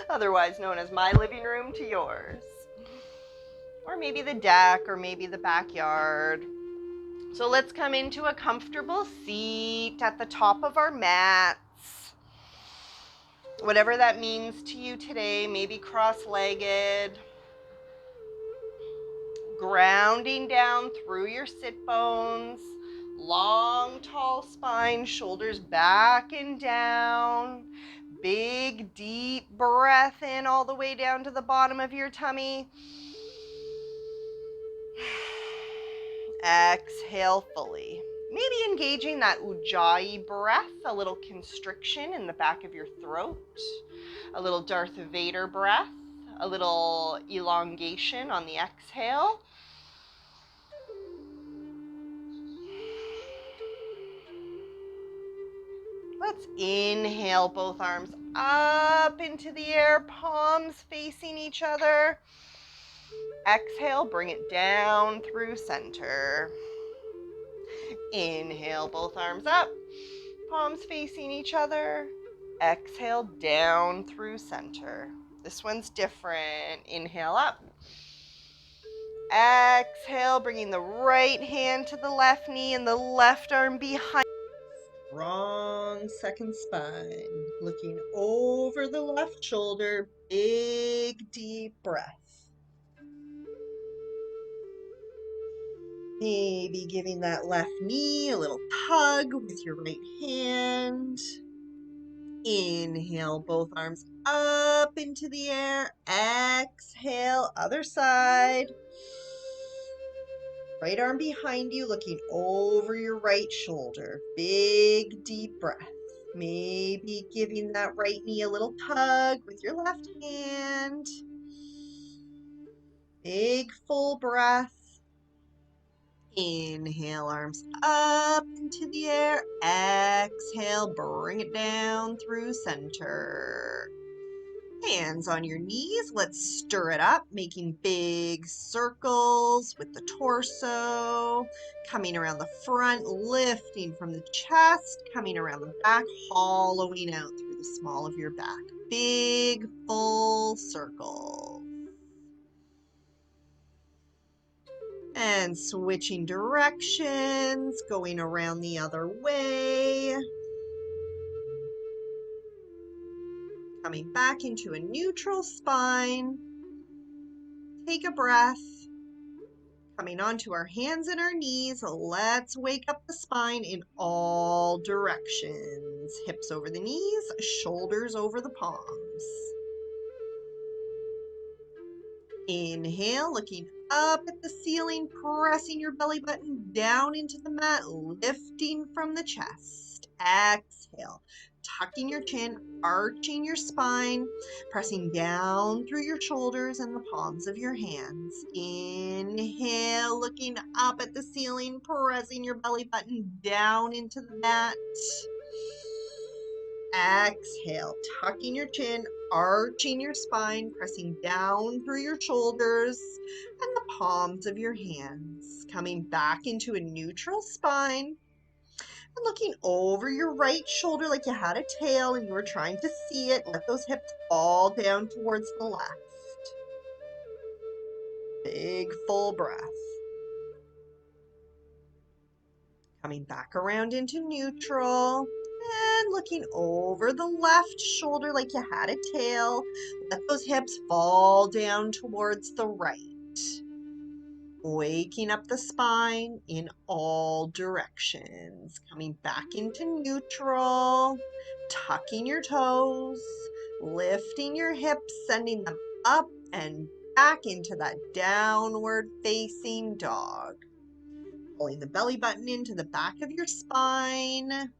Otherwise known as my living room to yours. Or maybe the deck, or maybe the backyard. So let's come into a comfortable seat at the top of our mats. Whatever that means to you today, maybe cross-legged. Grounding down through your sit bones. Long, tall spine, shoulders back and down. Big, deep breath in all the way down to the bottom of your tummy. Exhale fully. Maybe engaging that ujjayi breath, a little constriction in the back of your throat, a little Darth Vader breath, a little elongation on the exhale. Let's inhale both arms up into the air, palms facing each other. Exhale, bring it down through center. Inhale, both arms up, palms facing each other. Exhale, down through center. This one's different. Inhale up. Exhale, bringing the right hand to the left knee and the left arm behind. Strong second spine. Looking over the left shoulder. Big, deep breath. Maybe giving that left knee a little tug with your right hand. Inhale, both arms up into the air. Exhale, other side. Right arm behind you, looking over your right shoulder. Big, deep breath. Maybe giving that right knee a little tug with your left hand. Big, full breath. Inhale, arms up into the air. Exhale, bring it down through center. Hands on your knees. Let's stir it up, making big circles with the torso. Coming around the front, lifting from the chest, coming around the back, hollowing out through the small of your back. Big, full circles. And switching directions, going around the other way. Coming back into a neutral spine. Take a breath. Coming onto our hands and our knees, let's wake up the spine in all directions. Hips over the knees, shoulders over the palms. Inhale, looking up at the ceiling, pressing your belly button down into the mat, lifting from the chest. Exhale, tucking your chin, arching your spine, pressing down through your shoulders and the palms of your hands. Inhale, looking up at the ceiling, pressing your belly button down into the mat. Exhale, tucking your chin, arching your spine, pressing down through your shoulders and the palms of your hands. Coming back into a neutral spine and looking over your right shoulder like you had a tail and you were trying to see it. Let those hips fall down towards the left. Big full breath. Coming back around into neutral. And looking over the left shoulder like you had a tail. Let those hips fall down towards the right. Waking up the spine in all directions. Coming back into neutral. Tucking your toes. Lifting your hips, sending them up and back into that downward facing dog. Pulling the belly button into the back of your spine.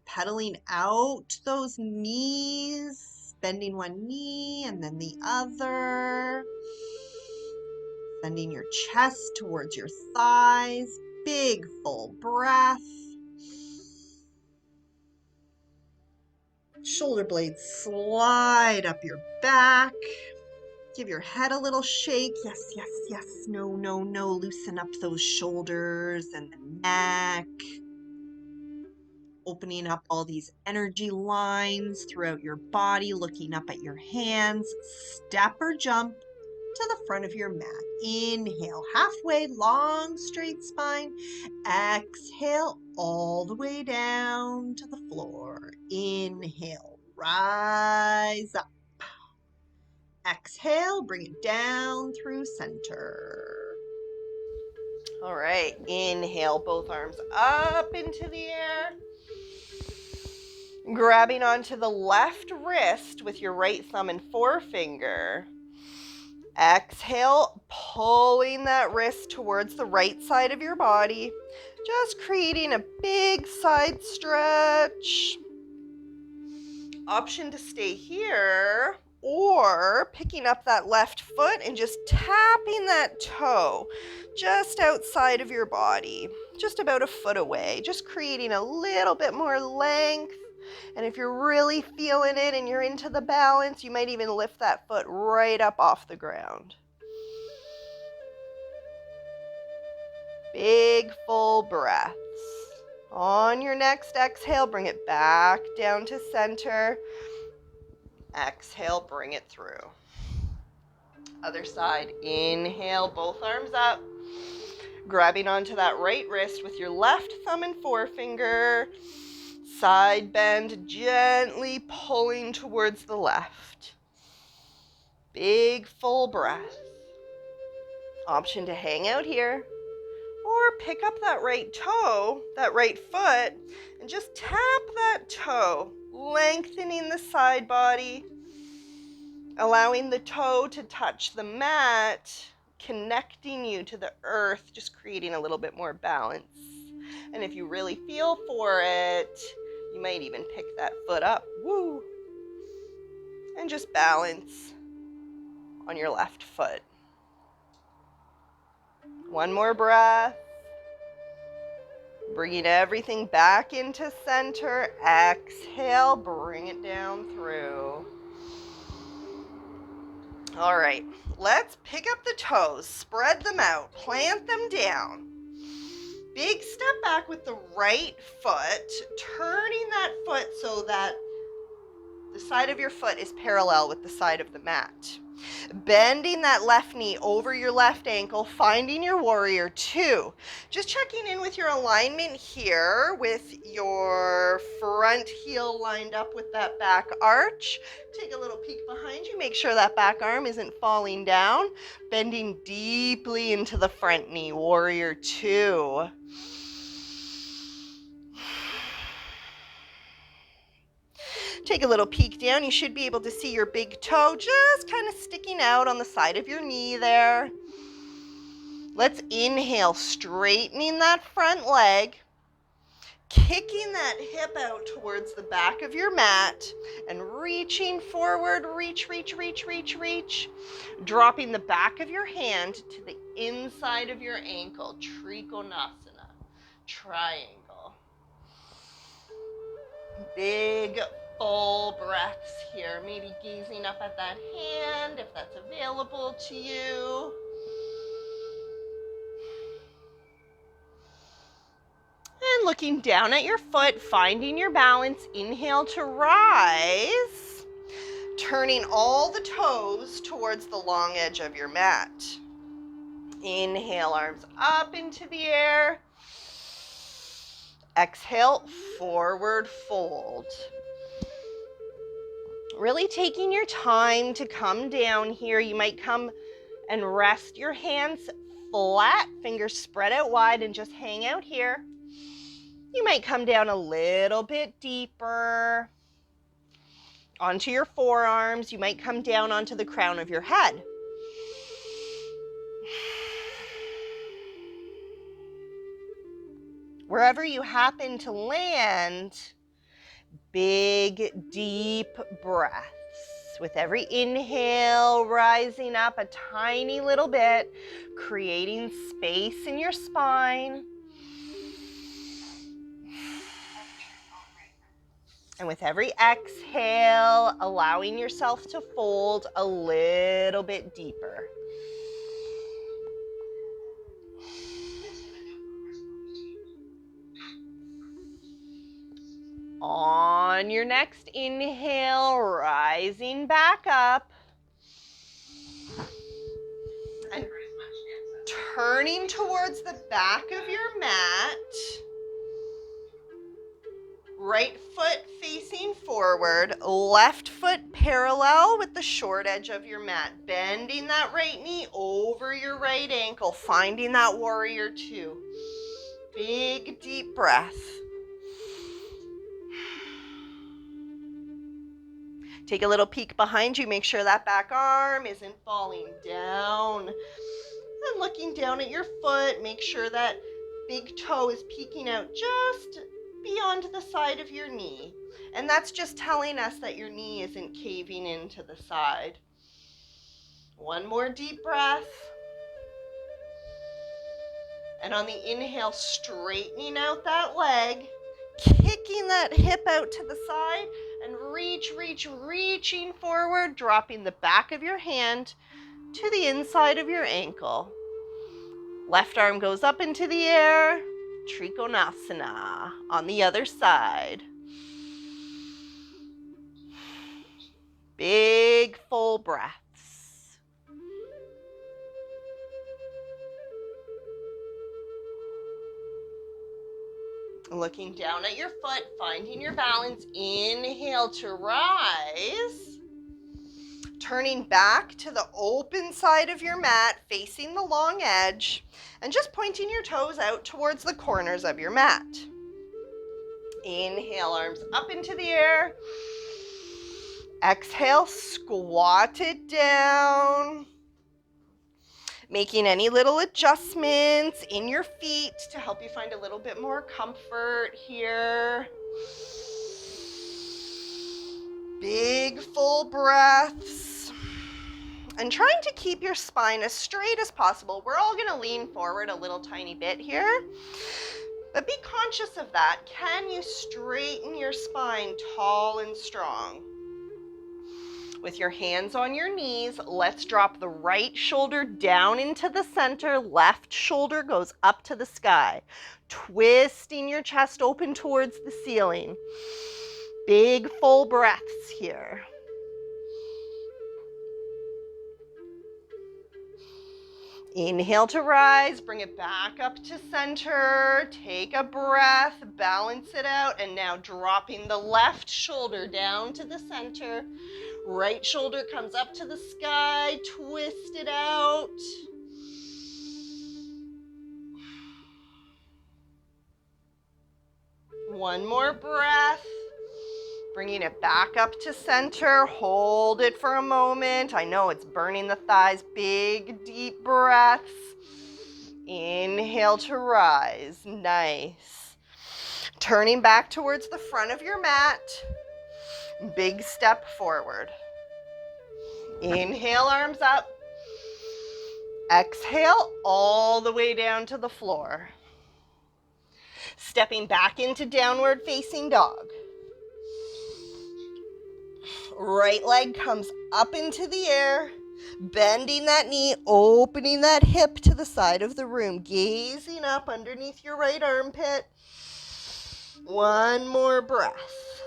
Pedaling out those knees, bending one knee and then the other. Sending your chest towards your thighs. Big full breath. Shoulder blades slide up your back. Give your head a little shake. Yes, yes, yes. No, no, no. Loosen up those shoulders and the neck. opening up all these energy lines throughout your body, looking up at your hands. Step or jump to the front of your mat. Inhale, halfway, long, straight spine. Exhale, all the way down to the floor. Inhale, rise up. Exhale, bring it down through center. All right, inhale, both arms up into the air. Grabbing onto the left wrist with your right thumb and forefinger. Exhale, pulling that wrist towards the right side of your body, just creating a big side stretch. Option to stay here, or picking up that left foot and just tapping that toe just outside of your body, just about a foot away, just creating a little bit more length. And if you're really feeling it and you're into the balance, you might even lift that foot right up off the ground. Big full breaths. On your next exhale, bring it back down to center. Exhale, bring it through. Other side, inhale, both arms up. Grabbing onto that right wrist with your left thumb and forefinger. Side bend, gently pulling towards the left. Big full breath. Option to hang out here, or pick up that right toe, that right foot, and just tap that toe, lengthening the side body, allowing the toe to touch the mat, connecting you to the earth, just creating a little bit more balance. And if you really feel for it, you might even pick that foot up, woo, and just balance on your left foot. One more breath. Bringing everything back into center. Exhale, bring it down through. All right, let's pick up the toes, spread them out, plant them down. Big step back with the right foot, turning that foot so that the side of your foot is parallel with the side of the mat. Bending that left knee over your left ankle, finding your warrior two. Just checking in with your alignment here with your front heel lined up with that back arch. Take a little peek behind you. Make sure that back arm isn't falling down. Bending deeply into the front knee, warrior two. Take a little peek down. You should be able to see your big toe just kind of sticking out on the side of your knee there. Let's inhale, straightening that front leg, kicking that hip out towards the back of your mat, and reaching forward, reach. Dropping the back of your hand to the inside of your ankle, Trikonasana, triangle. Big full breaths here, maybe gazing up at that hand if that's available to you. And looking down at your foot, finding your balance. Inhale to rise, turning all the toes towards the long edge of your mat. Inhale, arms up into the air. Exhale, forward fold. Really taking your time to come down here. You might come and rest your hands flat, fingers spread out wide, and just hang out here. You might come down a little bit deeper onto your forearms. You might come down onto the crown of your head. Wherever you happen to land, big, deep breaths. With every inhale, rising up a tiny little bit, creating space in your spine. And with every exhale, allowing yourself to fold a little bit deeper. On your next inhale, rising back up. And turning towards the back of your mat. Right foot facing forward, left foot parallel with the short edge of your mat. Bending that right knee over your right ankle, finding that warrior two. Big deep breath. Take a little peek behind you, make sure that back arm isn't falling down. And looking down at your foot, make sure that big toe is peeking out just beyond the side of your knee. And that's just telling us that your knee isn't caving into the side. One more deep breath. And on the inhale, straightening out that leg, kicking that hip out to the side, and reaching forward, dropping the back of your hand to the inside of your ankle. Left arm goes up into the air, Trikonasana on the other side. Big full breaths. Looking down at your foot, finding your balance. Inhale to rise. Turning back to the open side of your mat, facing the long edge, and just pointing your toes out towards the corners of your mat. Inhale, arms up into the air. Exhale, squat it down. Making any little adjustments in your feet to help you find a little bit more comfort here. Big full breaths. And trying to keep your spine as straight as possible. We're all going to lean forward a little tiny bit here. But be conscious of that. Can you straighten your spine tall and strong? With your hands on your knees, let's drop the right shoulder down into the center. Left shoulder goes up to the sky. Twisting your chest open towards the ceiling. Big full breaths here. Inhale to rise, bring it back up to center. Take a breath, balance it out, and now dropping the left shoulder down to the center. Right shoulder comes up to the sky, twist it out. One more breath. Bringing it back up to center. Hold it for a moment. I know it's burning the thighs. Big, deep breaths. Inhale to rise. Nice. Turning back towards the front of your mat. Big step forward. Inhale, arms up. Exhale all the way down to the floor. Stepping back into downward facing dog. Right leg comes up into the air, bending that knee, opening that hip to the side of the room, gazing up underneath your right armpit. One more breath.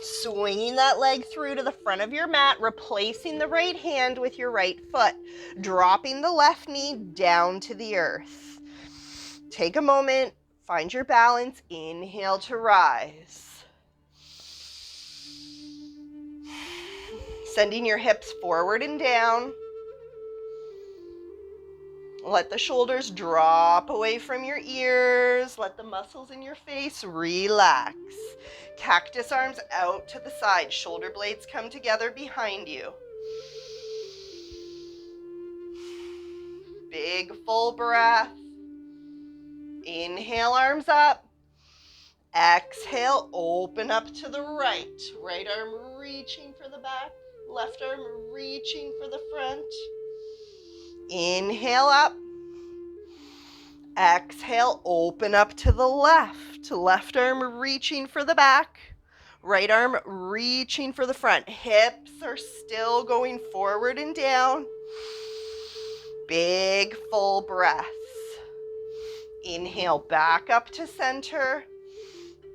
Swinging that leg through to the front of your mat, replacing the right hand with your right foot, dropping the left knee down to the earth. Take a moment, find your balance, inhale to rise. Sending your hips forward and down. Let the shoulders drop away from your ears. Let the muscles in your face relax. Cactus arms out to the side. Shoulder blades come together behind you. Big full breath. Inhale, arms up. Exhale, open up to the right. Right arm reaching for the back. Left arm reaching for the front. Inhale up. Exhale, open up to the left. Left arm reaching for the back. Right arm reaching for the front. Hips are still going forward and down. Big full breaths. Inhale back up to center.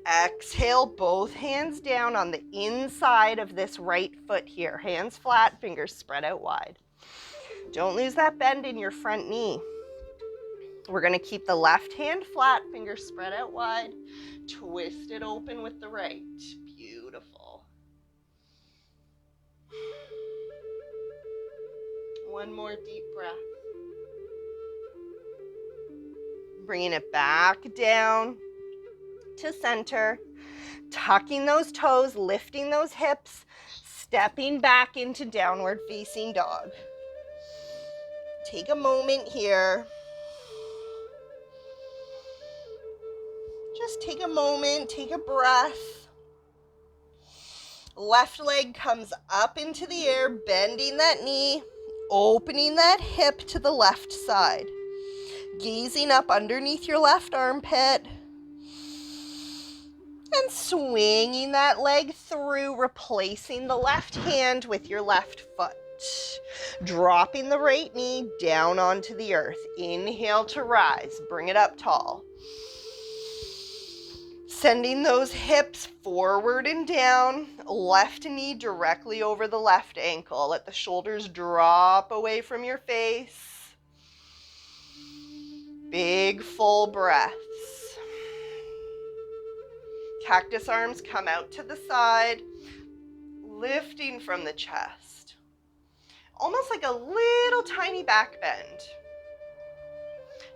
Exhale, both hands down on the inside of this right foot here. Hands flat, fingers spread out wide. Don't lose that bend in your front knee. We're going to keep the left hand flat, fingers spread out wide. Twist it open with the right. Beautiful. One more deep breath. Bringing it back down to center. Tucking those toes, lifting those hips, stepping back into downward facing dog. Take a moment here. Just take a moment, take a breath. Left leg comes up into the air, bending that knee, opening that hip to the left side. Gazing up underneath your left armpit. And swinging that leg through, replacing the left hand with your left foot. Dropping the right knee down onto the earth. Inhale to rise, bring it up tall. Sending those hips forward and down, left knee directly over the left ankle. Let the shoulders drop away from your face. Big full breaths. Cactus arms come out to the side, lifting from the chest. Almost like a little tiny back bend.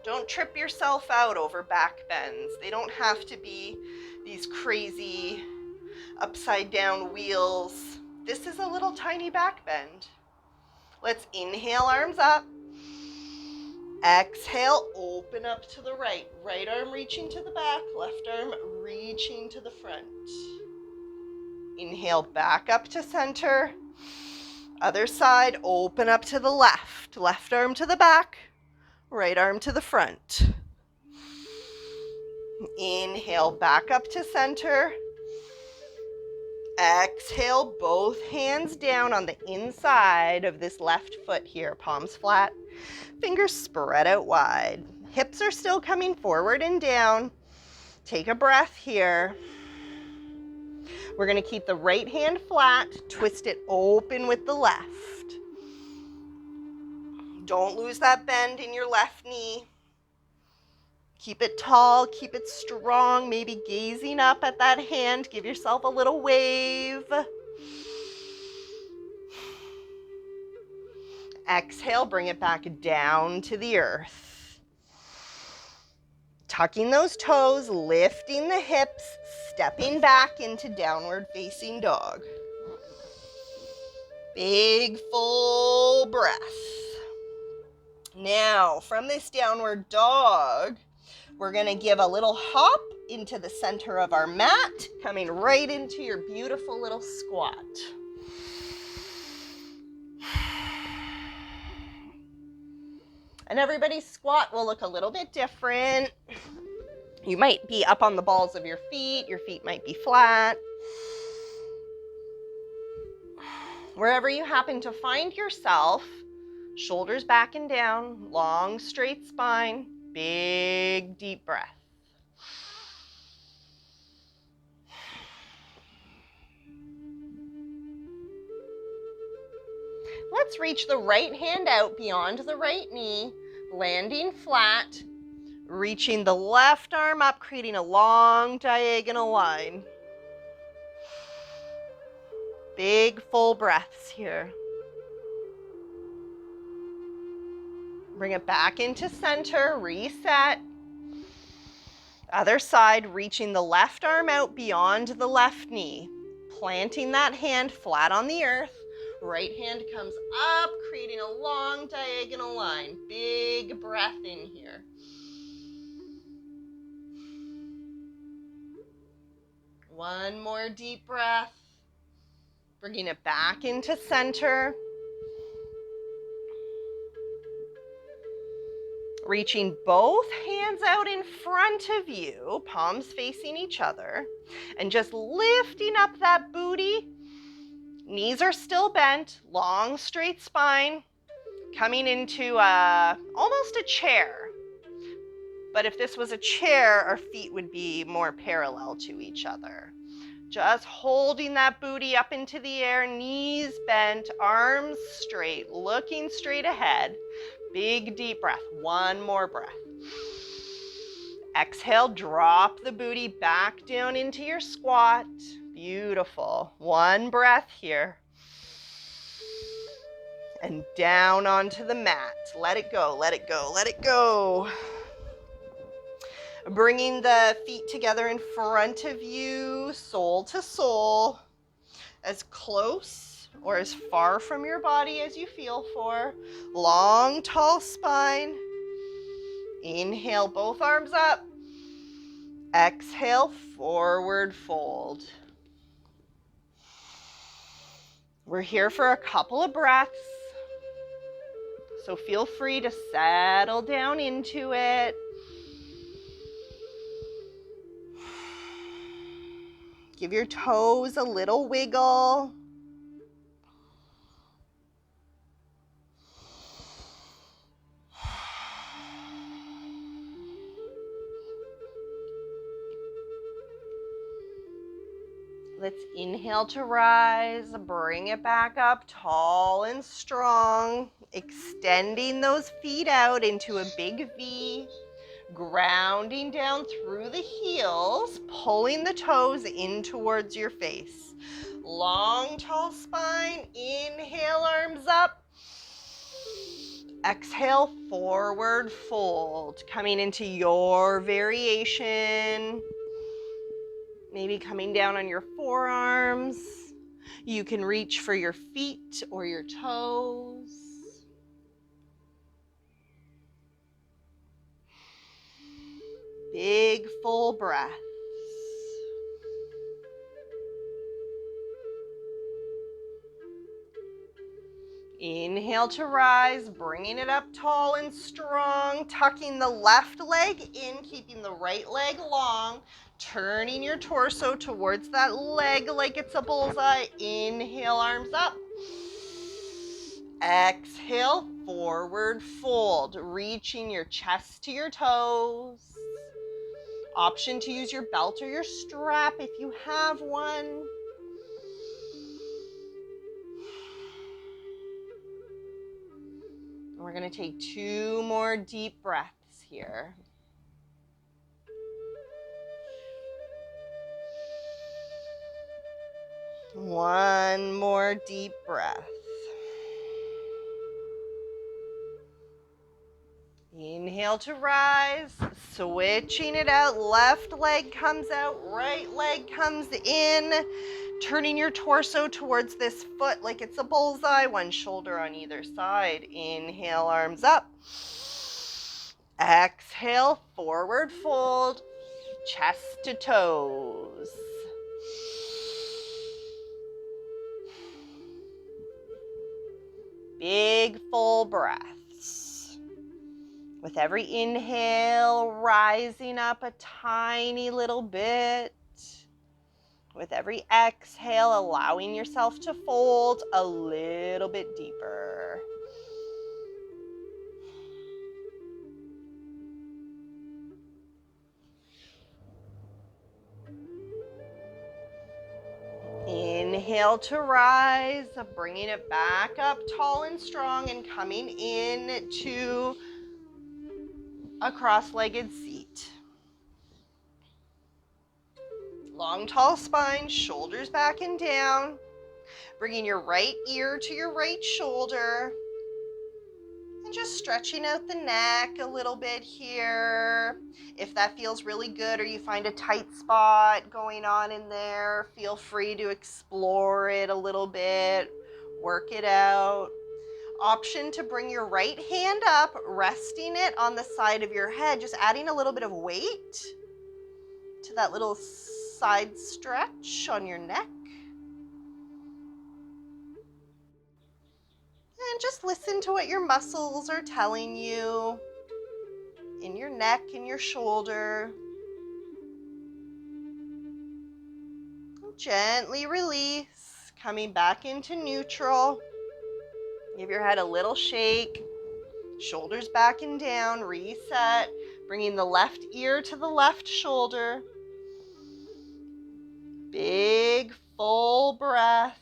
Don't trip yourself out over back bends. They don't have to be these crazy upside down wheels. This is a little tiny back bend. Let's inhale, arms up. Exhale, open up to the right. Right arm reaching to the back, left arm reaching to the front. Inhale, back up to center. Other side, open up to the left. Left arm to the back, right arm to the front. Inhale, back up to center. Exhale, both hands down on the inside of this left foot here. Palms flat, fingers spread out wide. Hips are still coming forward and down. Take a breath here. We're going to keep the right hand flat, twist it open with the left. Don't lose that bend in your left knee. Keep it tall, keep it strong, maybe gazing up at that hand. Give yourself a little wave. Exhale, bring it back down to the earth. Tucking those toes, lifting the hips, stepping back into downward facing dog. Big full breath. Now, from this downward dog, we're going to give a little hop into the center of our mat, coming right into your beautiful little squat. And everybody's squat will look a little bit different. You might be up on the balls of your feet might be flat. Wherever you happen to find yourself, shoulders back and down, long straight spine, big deep breath. Let's reach the right hand out beyond the right knee, landing flat, reaching the left arm up, creating a long diagonal line. Big full breaths here. Bring it back into center, reset. Other side, reaching the left arm out beyond the left knee, planting that hand flat on the earth. Right hand comes up, creating a long diagonal line. Big breath in here. One more deep breath. Bringing it back into center. Reaching both hands out in front of you, palms facing each other, and just lifting up that booty. Knees are still bent, long straight spine, coming into almost a chair. But if this was a chair, our feet would be more parallel to each other. Just holding that booty up into the air, knees bent, arms straight, looking straight ahead. Big deep breath. One more breath. Exhale, drop the booty back down into your squat. Beautiful. One breath here. And down onto the mat. Let it go, let it go, let it go. Bringing the feet together in front of you, sole to sole, as close or as far from your body as you feel for. Long, tall spine. Inhale, both arms up. Exhale, forward fold. We're here for a couple of breaths, so feel free to settle down into it. Give your toes a little wiggle. Let's inhale to rise, bring it back up tall and strong, extending those feet out into a big V, grounding down through the heels, pulling the toes in towards your face. Long, tall spine, inhale, arms up. Exhale, forward fold, coming into your variation. Maybe coming down on your forearms. You can reach for your feet or your toes. Big full breaths. Inhale to rise, bringing it up tall and strong, tucking the left leg in, keeping the right leg long, turning your torso towards that leg like it's a bullseye. Inhale, arms up. Exhale, forward fold, reaching your chest to your toes. Option to use your belt or your strap if you have one. We're going to take 2 more deep breaths here. One more deep breath. Inhale to rise, switching it out. Left leg comes out, right leg comes in. Turning your torso towards this foot like it's a bullseye, one shoulder on either side. Inhale, arms up. Exhale, forward fold, chest to toes. Big full breaths. With every inhale, rising up a tiny little bit. With every exhale, allowing yourself to fold a little bit deeper. Inhale to rise, bringing it back up tall and strong and coming in to a cross-legged seat. Long, tall spine, shoulders back and down. Bringing your right ear to your right shoulder. And just stretching out the neck a little bit here. If that feels really good or you find a tight spot going on in there, feel free to explore it a little bit. Work it out. Option to bring your right hand up, resting it on the side of your head, just adding a little bit of weight to that little side stretch on your neck. And just listen to what your muscles are telling you in your neck, in your shoulder. Gently release, coming back into neutral. Give your head a little shake, shoulders back and down, reset. Bringing the left ear to the left shoulder. Big, full breath.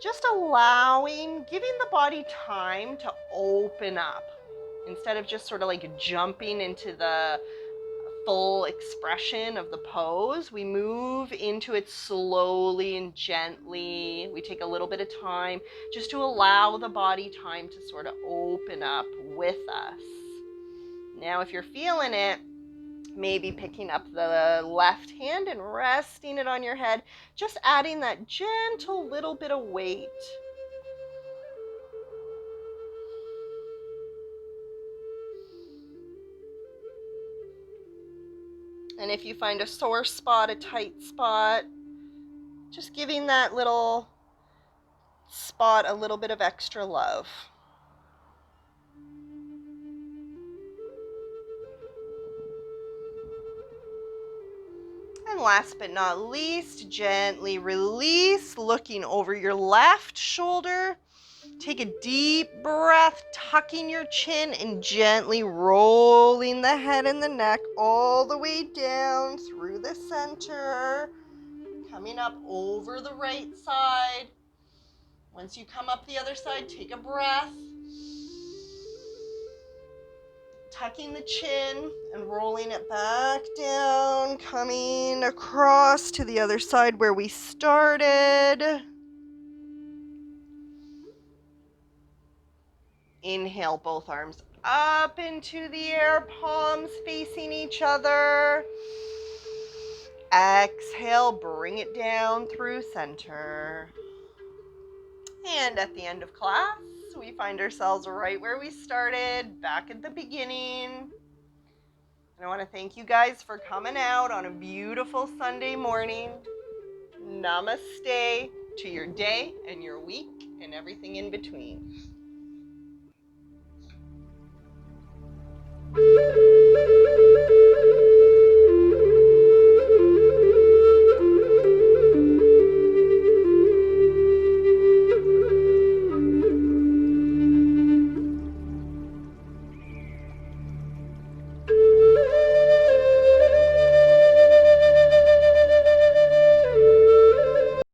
Just allowing, giving the body time to open up. Instead of just sort of like jumping into the full expression of the pose, we move into it slowly and gently. We take a little bit of time just to allow the body time to sort of open up with us. Now, if you're feeling it, maybe picking up the left hand and resting it on your head, just adding that gentle little bit of weight. And if you find a sore spot, a tight spot, just giving that little spot a little bit of extra love. And last but not least, gently release, looking over your left shoulder. Take a deep breath, tucking your chin and gently rolling the head and the neck all the way down through the center, coming up over the right side. Once you come up the other side, take a breath. Tucking the chin and rolling it back down, coming across to the other side where we started. Inhale, both arms up into the air, palms facing each other. Exhale, bring it down through center. And at the end of class, we find ourselves right where we started, back at the beginning. And I want to thank you guys for coming out on a beautiful Sunday morning. Namaste to your day and your week and everything in between.